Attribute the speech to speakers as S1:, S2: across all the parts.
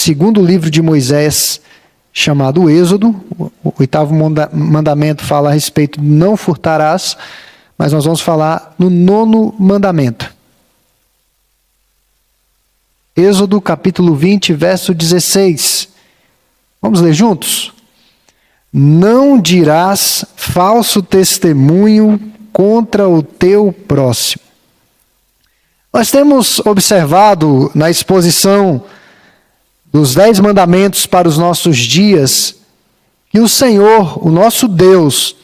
S1: segundo livro de Moisés, chamado Êxodo. O 8º mandamento fala a respeito de não furtarás, mas nós vamos falar no 9º mandamento. Êxodo capítulo 20, verso 16. Vamos ler juntos? Não dirás falso testemunho contra o teu próximo. Nós temos observado na exposição dos 10 mandamentos para os nossos dias que o Senhor, o nosso Deus,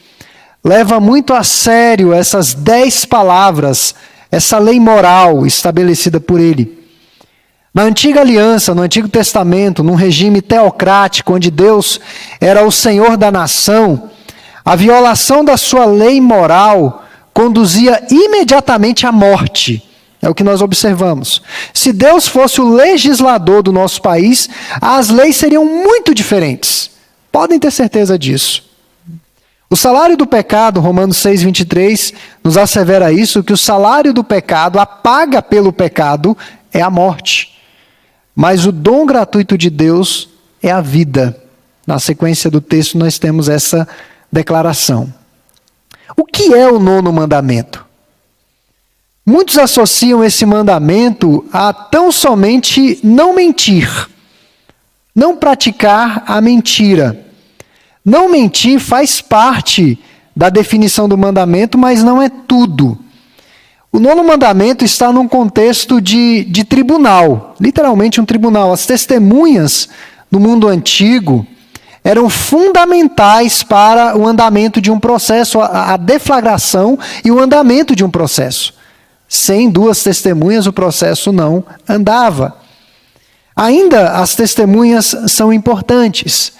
S1: leva muito a sério essas 10 palavras, essa lei moral estabelecida por Ele. Na antiga aliança, no Antigo Testamento, num regime teocrático, onde Deus era o Senhor da nação, a violação da sua lei moral conduzia imediatamente à morte. É o que nós observamos. Se Deus fosse o legislador do nosso país, as leis seriam muito diferentes. Podem ter certeza disso. O salário do pecado, Romanos 6:23, nos assevera isso, que o salário do pecado, a paga pelo pecado, é a morte. Mas o dom gratuito de Deus é a vida. Na sequência do texto nós temos essa declaração. O que é o 9º mandamento? Muitos associam esse mandamento a tão somente não mentir, não praticar a mentira. Não mentir faz parte da definição do mandamento, mas não é tudo. O 9º mandamento está num contexto de tribunal, literalmente um tribunal. As testemunhas no mundo antigo eram fundamentais para o andamento de um processo, a deflagração e o andamento de um processo. Sem 2 testemunhas, o processo não andava. Ainda as testemunhas são importantes,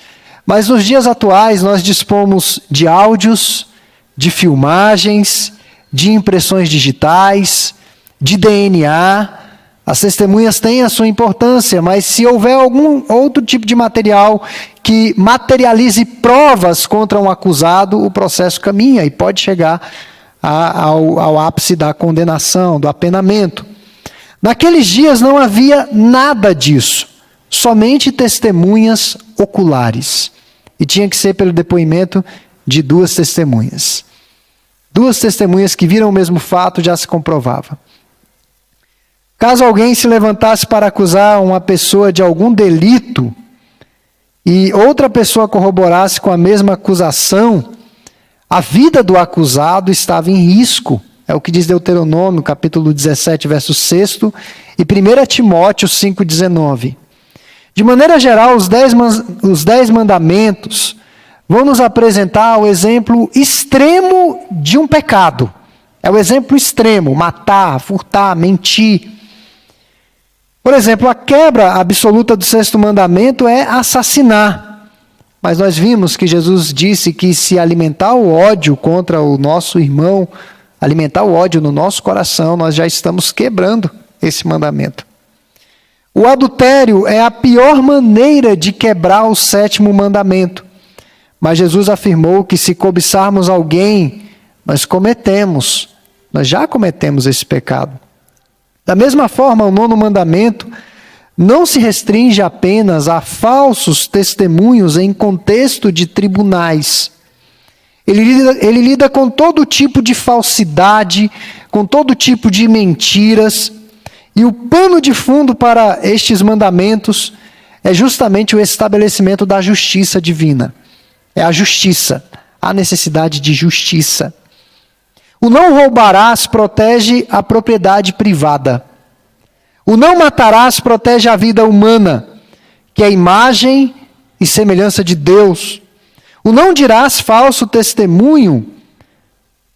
S1: mas nos dias atuais nós dispomos de áudios, de filmagens, de impressões digitais, de DNA. As testemunhas têm a sua importância, mas se houver algum outro tipo de material que materialize provas contra um acusado, o processo caminha e pode chegar ao ápice da condenação, do apenamento. Naqueles dias não havia nada disso, somente testemunhas oculares. E tinha que ser pelo depoimento de 2 testemunhas. 2 testemunhas que viram o mesmo fato, já se comprovava. Caso alguém se levantasse para acusar uma pessoa de algum delito e outra pessoa corroborasse com a mesma acusação, a vida do acusado estava em risco. É o que diz Deuteronômio, capítulo 17, verso 6, e 1 Timóteo 5,19. De maneira geral, os 10 mandamentos vão nos apresentar o exemplo extremo de um pecado. É o exemplo extremo: matar, furtar, mentir. Por exemplo, a quebra absoluta do 6º mandamento é assassinar. Mas nós vimos que Jesus disse que se alimentar o ódio contra o nosso irmão, alimentar o ódio no nosso coração, nós já estamos quebrando esse mandamento. O adultério é a pior maneira de quebrar o 7º mandamento. Mas Jesus afirmou que se cobiçarmos alguém, nós já cometemos esse pecado. Da mesma forma, o 9º mandamento não se restringe apenas a falsos testemunhos em contexto de tribunais. Ele lida com todo tipo de falsidade, com todo tipo de mentiras. E o pano de fundo para estes mandamentos é justamente o estabelecimento da justiça divina. É a justiça, a necessidade de justiça. O não roubarás protege a propriedade privada. O não matarás protege a vida humana, que é a imagem e semelhança de Deus. O não dirás falso testemunho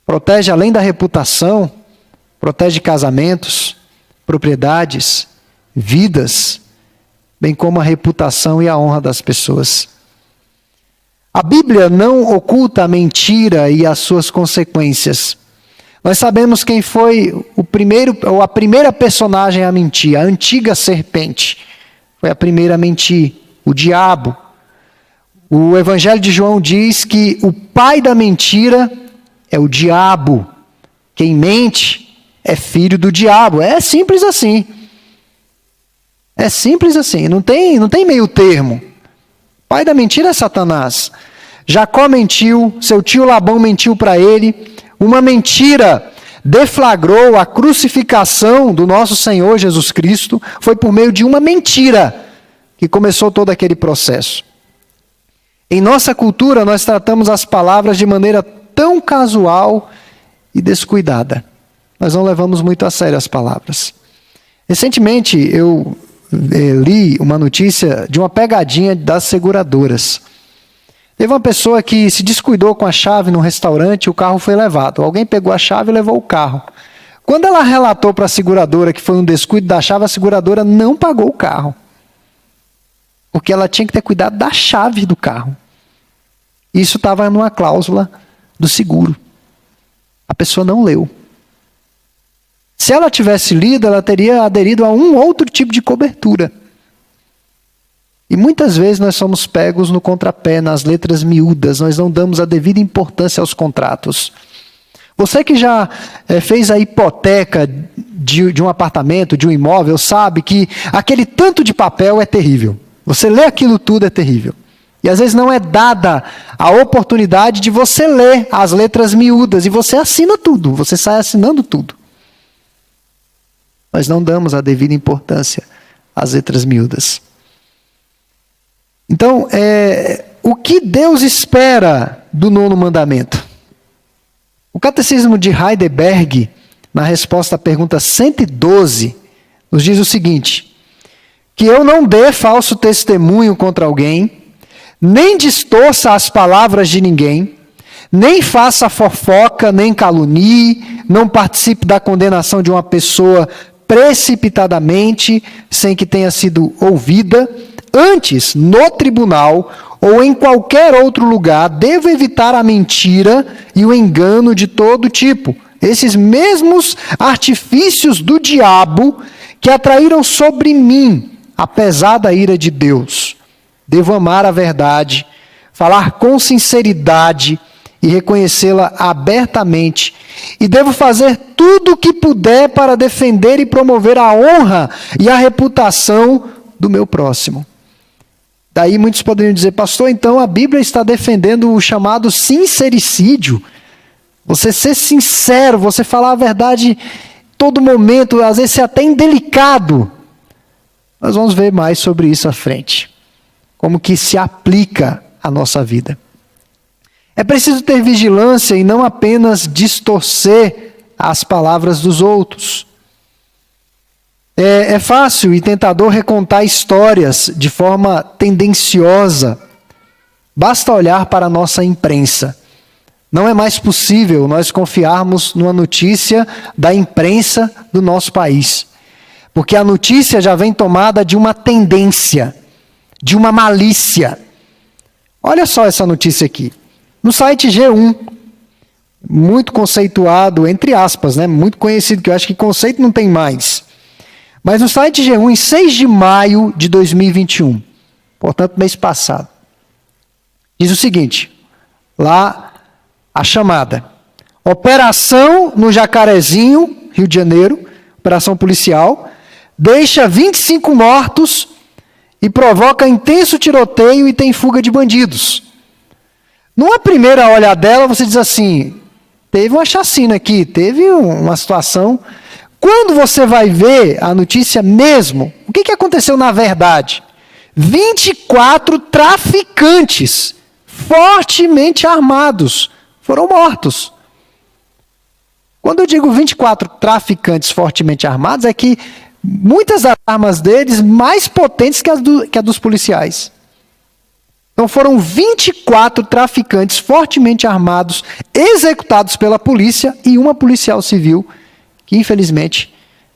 S1: protege, além da reputação, protege casamentos, propriedades, vidas, bem como a reputação e a honra das pessoas. A Bíblia não oculta a mentira e as suas consequências. Nós sabemos quem foi a primeira personagem a mentir, a antiga serpente. Foi a primeira a mentir, o diabo. O Evangelho de João diz que o pai da mentira é o diabo. Quem mente é filho do diabo. É simples assim. É simples assim, não tem meio termo. Pai da mentira é Satanás. Jacó mentiu, seu tio Labão mentiu para ele. Uma mentira deflagrou a crucificação do nosso Senhor Jesus Cristo. Foi por meio de uma mentira que começou todo aquele processo. Em nossa cultura, nós tratamos as palavras de maneira tão casual e descuidada. Nós não levamos muito a sério as palavras. Recentemente, eu li uma notícia de uma pegadinha das seguradoras. Teve uma pessoa que se descuidou com a chave no restaurante e o carro foi levado. Alguém pegou a chave e levou o carro. Quando ela relatou para a seguradora que foi um descuido da chave, a seguradora não pagou o carro. Porque ela tinha que ter cuidado da chave do carro. Isso estava numa cláusula do seguro. A pessoa não leu. Se ela tivesse lido, ela teria aderido a um outro tipo de cobertura. E muitas vezes nós somos pegos no contrapé, nas letras miúdas, nós não damos a devida importância aos contratos. Você que já fez a hipoteca de um apartamento, de um imóvel, sabe que aquele tanto de papel é terrível. Você lê aquilo tudo é terrível. E às vezes não é dada a oportunidade de você ler as letras miúdas e você assina tudo, você sai assinando tudo. Nós não damos a devida importância às letras miúdas. Então, o que Deus espera do 9º mandamento? O Catecismo de Heidelberg, na resposta à pergunta 112, nos diz o seguinte: que eu não dê falso testemunho contra alguém, nem distorça as palavras de ninguém, nem faça fofoca, nem calunie, não participe da condenação de uma pessoa precipitadamente, sem que tenha sido ouvida. Antes, no tribunal ou em qualquer outro lugar, devo evitar a mentira e o engano de todo tipo. Esses mesmos artifícios do diabo que atraíram sobre mim a pesada ira de Deus. Devo amar a verdade, falar com sinceridade e reconhecê-la abertamente. E devo fazer tudo o que puder para defender e promover a honra e a reputação do meu próximo. Daí muitos poderiam dizer: pastor, então a Bíblia está defendendo o chamado sincericídio. Você ser sincero, você falar a verdade todo momento, às vezes ser até indelicado. Nós vamos ver mais sobre isso à frente. Como que se aplica à nossa vida. É preciso ter vigilância e não apenas distorcer as palavras dos outros. É fácil e tentador recontar histórias de forma tendenciosa. Basta olhar para a nossa imprensa. Não é mais possível nós confiarmos numa notícia da imprensa do nosso país. Porque a notícia já vem tomada de uma tendência, de uma malícia. Olha só essa notícia aqui. No site G1, muito conceituado, entre aspas, né? Muito conhecido, que eu acho que conceito não tem mais. Mas no site G1, em 6 de maio de 2021, portanto, mês passado, diz o seguinte, lá a chamada: operação no Jacarezinho, Rio de Janeiro, operação policial, deixa 25 mortos e provoca intenso tiroteio e tem fuga de bandidos. Numa primeira olhadela, você diz assim: teve uma chacina aqui, teve uma situação. Quando você vai ver a notícia mesmo, o que aconteceu na verdade? 24 traficantes fortemente armados foram mortos. Quando eu digo 24 traficantes fortemente armados, é que muitas das armas deles mais potentes que a dos policiais. Então foram 24 traficantes fortemente armados, executados pela polícia, e uma policial civil que infelizmente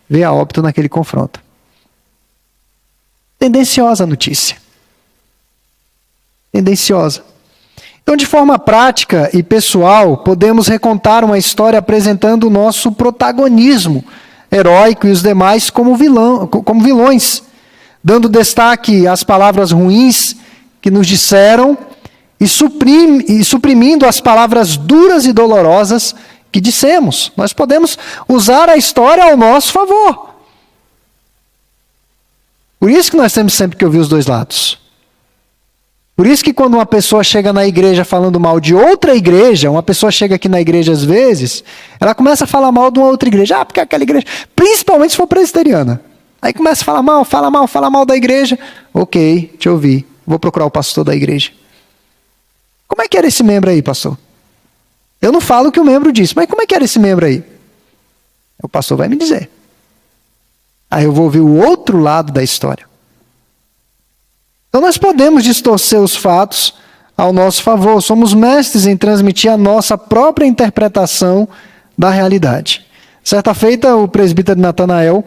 S1: veio a óbito naquele confronto. Tendenciosa a notícia. Tendenciosa. Então, de forma prática e pessoal, podemos recontar uma história apresentando o nosso protagonismo heróico e os demais como vilões, dando destaque às palavras ruins que nos disseram e suprimindo as palavras duras e dolorosas que dissemos. Nós podemos usar a história ao nosso favor. Por isso que nós temos sempre que ouvir os dois lados. Por isso que quando uma pessoa chega na igreja falando mal de outra igreja, uma pessoa chega aqui na igreja às vezes, ela começa a falar mal de uma outra igreja. Ah, porque aquela igreja, principalmente se for presbiteriana. Aí começa a falar mal da igreja. Ok, te ouvi. Vou procurar o pastor da igreja. Como é que era esse membro aí, pastor? Eu não falo o que o membro disse, mas como é que era esse membro aí? O pastor vai me dizer. Aí eu vou ouvir o outro lado da história. Então nós podemos distorcer os fatos ao nosso favor. Somos mestres em transmitir a nossa própria interpretação da realidade. Certa feita, o presbítero Natanael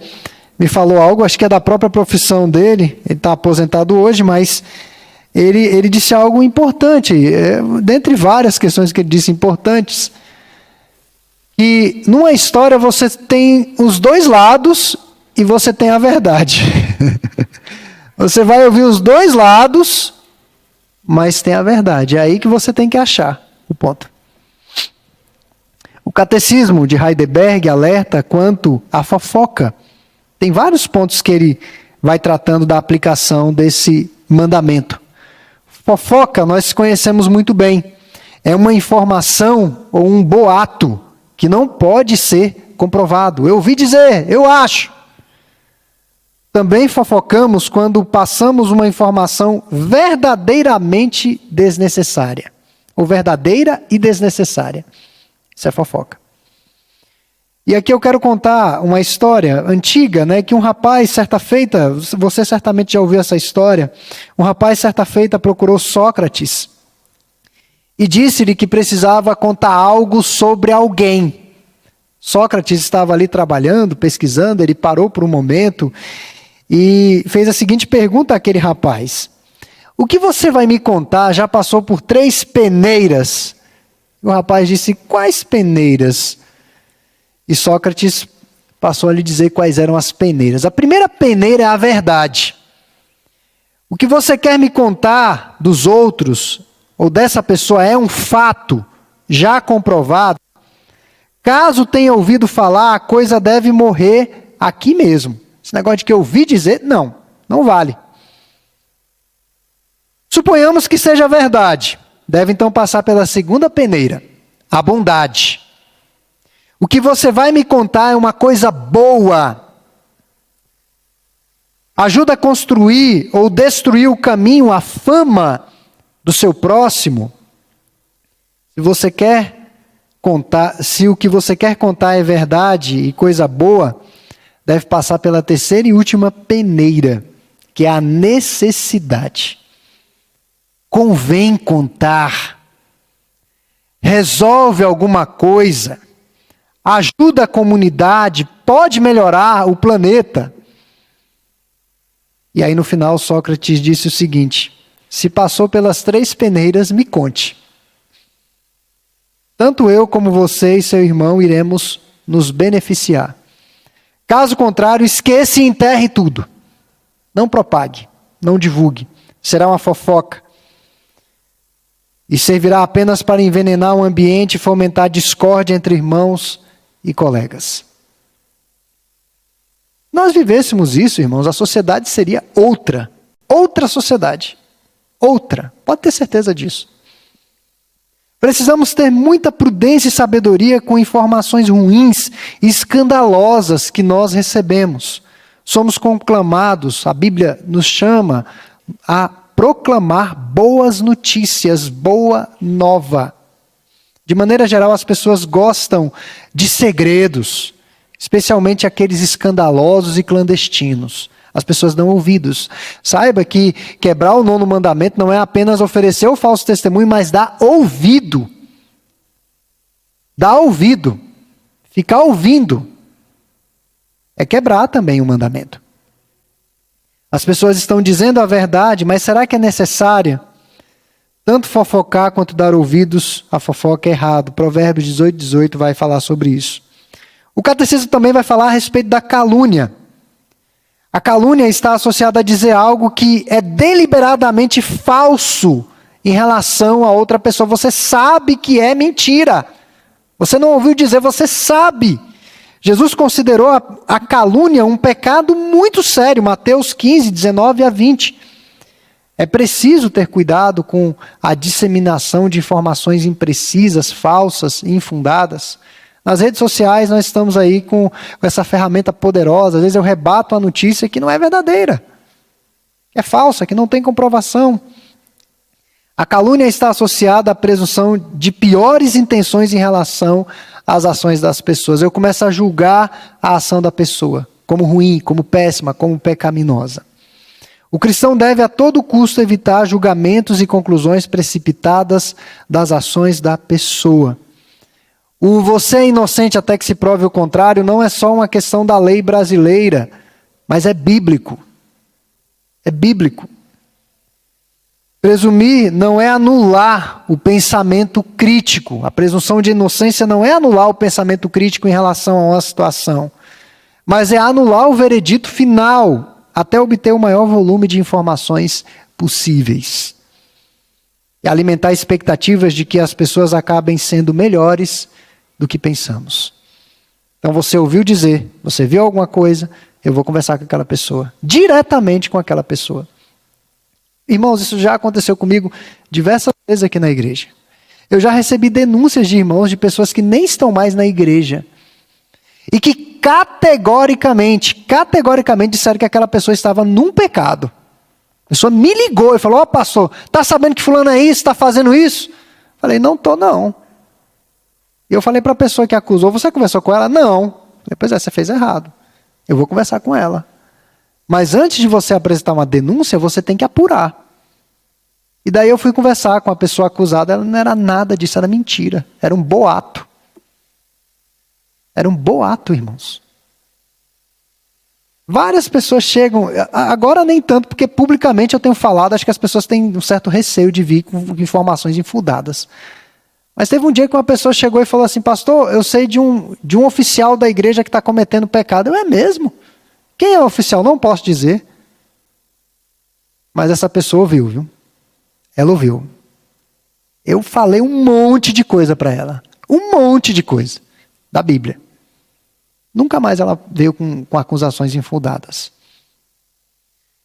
S1: me falou algo, acho que é da própria profissão dele, ele está aposentado hoje, mas ele disse algo importante, dentre várias questões que ele disse importantes, que numa história você tem os dois lados e você tem a verdade. Você vai ouvir os dois lados, mas tem a verdade. É aí que você tem que achar o ponto. O catecismo de Heidelberg alerta quanto à fofoca. Tem vários pontos que ele vai tratando da aplicação desse mandamento. Fofoca nós conhecemos muito bem. É uma informação ou um boato que não pode ser comprovado. Eu ouvi dizer, eu acho. Também fofocamos quando passamos uma informação verdadeiramente desnecessária. Ou verdadeira e desnecessária. Isso é fofoca. E aqui eu quero contar uma história antiga, né, que um rapaz, certa feita, você certamente já ouviu essa história, um rapaz, certa feita, procurou Sócrates e disse-lhe que precisava contar algo sobre alguém. Sócrates estava ali trabalhando, pesquisando, ele parou por um momento e fez a seguinte pergunta àquele rapaz: o que você vai me contar já passou por 3 peneiras? O rapaz disse: quais peneiras? E Sócrates passou a lhe dizer quais eram as peneiras. A primeira peneira é a verdade. O que você quer me contar dos outros, ou dessa pessoa, é um fato já comprovado. Caso tenha ouvido falar, a coisa deve morrer aqui mesmo. Esse negócio de que eu ouvi dizer, não vale. Suponhamos que seja verdade. Deve então passar pela segunda peneira, a bondade. O que você vai me contar é uma coisa boa. Ajuda a construir ou destruir o caminho, a fama do seu próximo. Se o que você quer contar é verdade e coisa boa, deve passar pela terceira e última peneira, que é a necessidade. Convém contar. Resolve alguma coisa. Ajuda a comunidade, pode melhorar o planeta. E aí no final Sócrates disse o seguinte: se passou pelas 3 peneiras, me conte. Tanto eu como você e seu irmão iremos nos beneficiar. Caso contrário, esqueça e enterre tudo. Não propague, não divulgue. Será uma fofoca. E servirá apenas para envenenar o ambiente e fomentar discórdia entre irmãos e colegas. Nós vivêssemos isso, irmãos, a sociedade seria outra sociedade, pode ter certeza disso. Precisamos ter muita prudência e sabedoria com informações ruins e escandalosas que nós recebemos. Somos conclamados, a Bíblia nos chama a proclamar boas notícias, boa nova. De maneira geral, as pessoas gostam de segredos, especialmente aqueles escandalosos e clandestinos. As pessoas dão ouvidos. Saiba que quebrar o 9º mandamento não é apenas oferecer o falso testemunho, mas dar ouvido. Dar ouvido. Ficar ouvindo. É quebrar também o mandamento. As pessoas estão dizendo a verdade, mas será que é necessária? Tanto fofocar quanto dar ouvidos à fofoca é errado. Provérbios 18:18 vai falar sobre isso. O catecismo também vai falar a respeito da calúnia. A calúnia está associada a dizer algo que é deliberadamente falso em relação a outra pessoa. Você sabe que é mentira. Você não ouviu dizer, você sabe. Jesus considerou a calúnia um pecado muito sério, Mateus 15, 19 a 20. É preciso ter cuidado com a disseminação de informações imprecisas, falsas e infundadas. Nas redes sociais nós estamos aí com essa ferramenta poderosa. Às vezes eu rebato a notícia que não é verdadeira, que é falsa, que não tem comprovação. A calúnia está associada à presunção de piores intenções em relação às ações das pessoas. Eu começo a julgar a ação da pessoa como ruim, como péssima, como pecaminosa. O cristão deve a todo custo evitar julgamentos e conclusões precipitadas das ações da pessoa. O você é inocente até que se prove o contrário não é só uma questão da lei brasileira, mas é bíblico. É bíblico. Presumir não é anular o pensamento crítico. A presunção de inocência não é anular o pensamento crítico em relação a uma situação, mas é anular o veredito final, até obter o maior volume de informações possíveis. E alimentar expectativas de que as pessoas acabem sendo melhores do que pensamos. Então você ouviu dizer, você viu alguma coisa, eu vou conversar com aquela pessoa, diretamente com aquela pessoa. Irmãos, isso já aconteceu comigo diversas vezes aqui na igreja. Eu já recebi denúncias de irmãos, de pessoas que nem estão mais na igreja, e que categoricamente disseram que aquela pessoa estava num pecado. A pessoa me ligou e falou: ó, pastor, está sabendo que fulano é isso, está fazendo isso? Falei: não estou não. E eu falei para a pessoa que acusou: você conversou com ela? Não. Depois você fez errado. Eu vou conversar com ela. Mas antes de você apresentar uma denúncia, você tem que apurar. E daí eu fui conversar com a pessoa acusada, ela não era nada disso, era mentira. Era um boato. Era um boato, irmãos. Várias pessoas chegam, agora nem tanto, porque publicamente eu tenho falado, acho que as pessoas têm um certo receio de vir com informações infundadas. Mas teve um dia que uma pessoa chegou e falou assim: pastor, eu sei de um oficial da igreja que está cometendo pecado. Eu: é mesmo? Quem é o oficial? Não posso dizer. Mas essa pessoa ouviu, viu? Ela ouviu. Eu falei um monte de coisa para ela. Um monte de coisa. Da Bíblia. Nunca mais ela veio com acusações infundadas.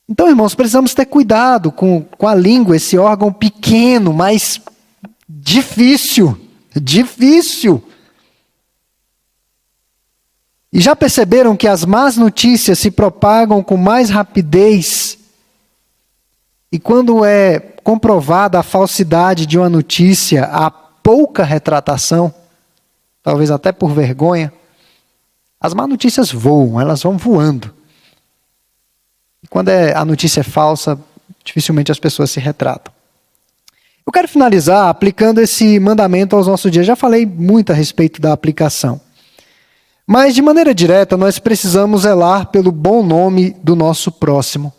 S1: Então, irmãos, precisamos ter cuidado com a língua, esse órgão pequeno, mas difícil. Difícil. E já perceberam que as más notícias se propagam com mais rapidez? E quando é comprovada a falsidade de uma notícia, há pouca retratação, talvez até por vergonha, as más notícias voam, elas vão voando. E quando a notícia é falsa, dificilmente as pessoas se retratam. Eu quero finalizar aplicando esse mandamento aos nossos dias. Já falei muito a respeito da aplicação. Mas, de maneira direta, nós precisamos zelar pelo bom nome do nosso próximo.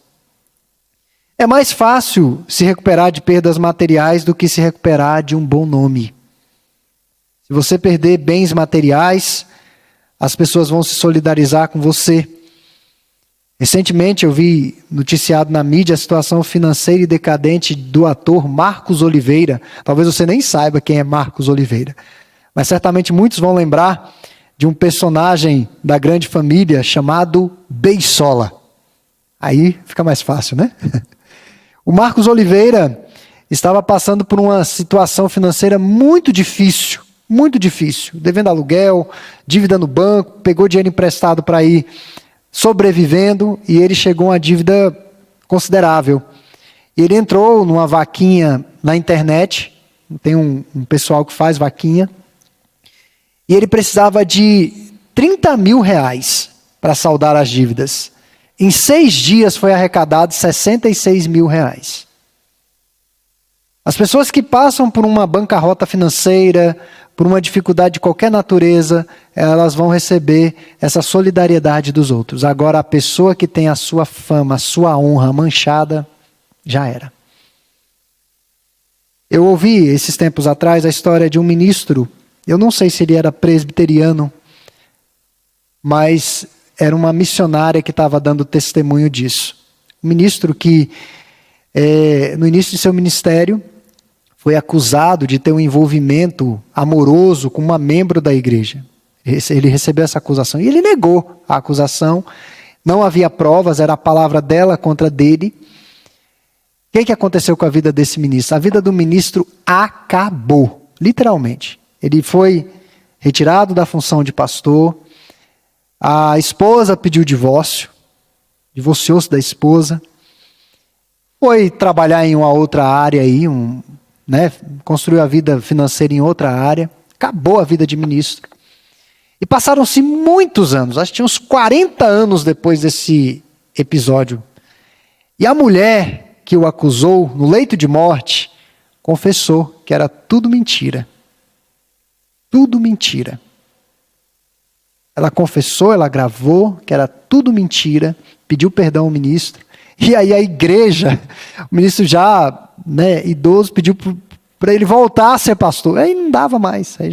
S1: É mais fácil se recuperar de perdas materiais do que se recuperar de um bom nome. Se você perder bens materiais, as pessoas vão se solidarizar com você. Recentemente eu vi noticiado na mídia a situação financeira e decadente do ator Marcos Oliveira. Talvez você nem saiba quem é Marcos Oliveira, mas certamente muitos vão lembrar de um personagem da Grande Família chamado Beisola. Aí fica mais fácil, né? O Marcos Oliveira estava passando por uma situação financeira muito difícil, devendo aluguel, dívida no banco, pegou dinheiro emprestado para ir sobrevivendo e ele chegou a uma dívida considerável. Ele entrou numa vaquinha na internet, tem um pessoal que faz vaquinha, e ele precisava de 30 mil reais para saldar as dívidas. Em 6 dias foi arrecadado 66 mil reais. As pessoas que passam por uma bancarrota financeira, por uma dificuldade de qualquer natureza, elas vão receber essa solidariedade dos outros. Agora, a pessoa que tem a sua fama, a sua honra manchada, já era. Eu ouvi, esses tempos atrás, a história de um ministro. Eu não sei se ele era presbiteriano, mas era uma missionária que estava dando testemunho disso. Um ministro que, no início de seu ministério, foi acusado de ter um envolvimento amoroso com uma membro da igreja. Ele recebeu essa acusação e ele negou a acusação. Não havia provas, era a palavra dela contra dele. O que aconteceu com a vida desse ministro? A vida do ministro acabou, literalmente. Ele foi retirado da função de pastor. A esposa pediu divórcio, divorciou-se da esposa. Foi trabalhar em uma outra área aí, construiu a vida financeira em outra área. Acabou a vida de ministro. E passaram-se muitos anos, acho que tinha uns 40 anos depois desse episódio. E a mulher que o acusou no leito de morte confessou que era tudo mentira. Tudo mentira. Ela confessou, ela gravou que era tudo mentira, pediu perdão ao ministro. E aí a igreja, o ministro já idoso, pediu para ele voltar a ser pastor. Aí não dava mais, aí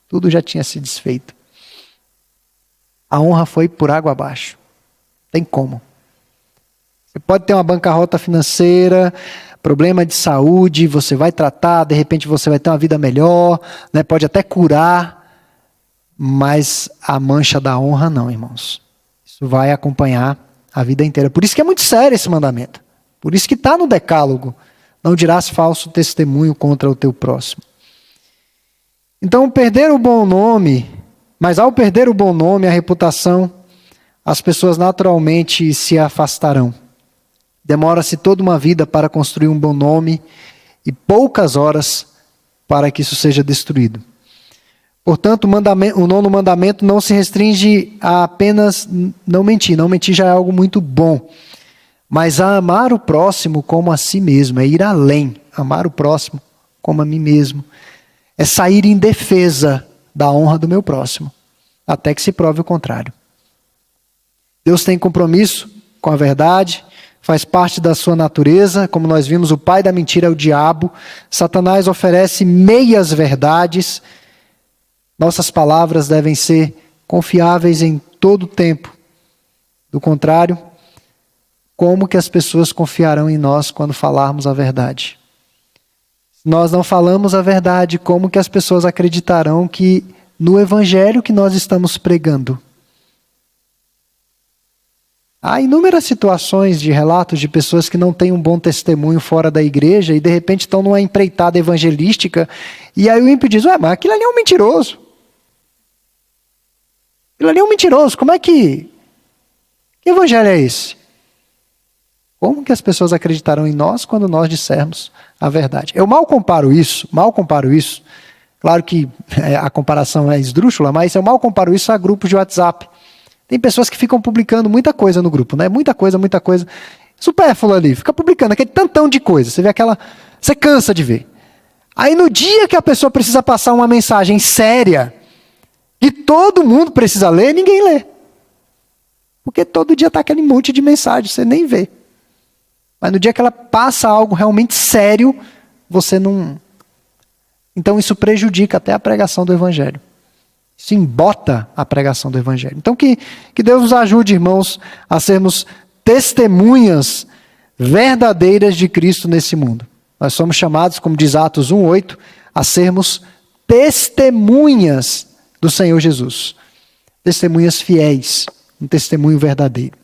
S1: tudo já tinha se desfeito. A honra foi por água abaixo. Tem como. Você pode ter uma bancarrota financeira, problema de saúde, você vai tratar, de repente você vai ter uma vida melhor, pode até curar, mas a mancha da honra não, irmãos. Isso vai acompanhar a vida inteira. Por isso que é muito sério esse mandamento. Por isso que está no decálogo. Não dirás falso testemunho contra o teu próximo. Então, perder o bom nome, mas ao perder o bom nome, a reputação, as pessoas naturalmente se afastarão. Demora-se toda uma vida para construir um bom nome e poucas horas para que isso seja destruído. Portanto, o nono mandamento não se restringe a apenas não mentir. Não mentir já é algo muito bom. Mas a amar o próximo como a si mesmo, é ir além. Amar o próximo como a mim mesmo. É sair em defesa da honra do meu próximo, até que se prove o contrário. Deus tem compromisso com a verdade, faz parte da sua natureza. Como nós vimos, o pai da mentira é o diabo. Satanás oferece meias verdades. Nossas palavras devem ser confiáveis em todo o tempo. Do contrário, como que as pessoas confiarão em nós quando falarmos a verdade? Se nós não falamos a verdade, como que as pessoas acreditarão que no evangelho que nós estamos pregando? Há inúmeras situações de relatos de pessoas que não têm um bom testemunho fora da igreja e de repente estão numa empreitada evangelística e aí o ímpio diz, mas aquilo ali é um mentiroso. Aquilo ali é um mentiroso. Como é que evangelho é esse? Como que as pessoas acreditarão em nós quando nós dissermos a verdade? Eu mal comparo isso. Claro que a comparação é esdrúxula, mas eu mal comparo isso a grupos de WhatsApp. Tem pessoas que ficam publicando muita coisa no grupo, Muita coisa. Supérfluo ali, fica publicando aquele tantão de coisa. Você cansa de ver. Aí no dia que a pessoa precisa passar uma mensagem séria, que todo mundo precisa ler, ninguém lê. Porque todo dia está aquele monte de mensagem, você nem vê. Mas no dia que ela passa algo realmente sério, você não... Então isso prejudica até a pregação do evangelho. Isso embota a pregação do evangelho. Então que Deus nos ajude, irmãos, a sermos testemunhas verdadeiras de Cristo nesse mundo. Nós somos chamados, como diz Atos 1:8, a sermos testemunhas do Senhor Jesus. Testemunhas fiéis, um testemunho verdadeiro.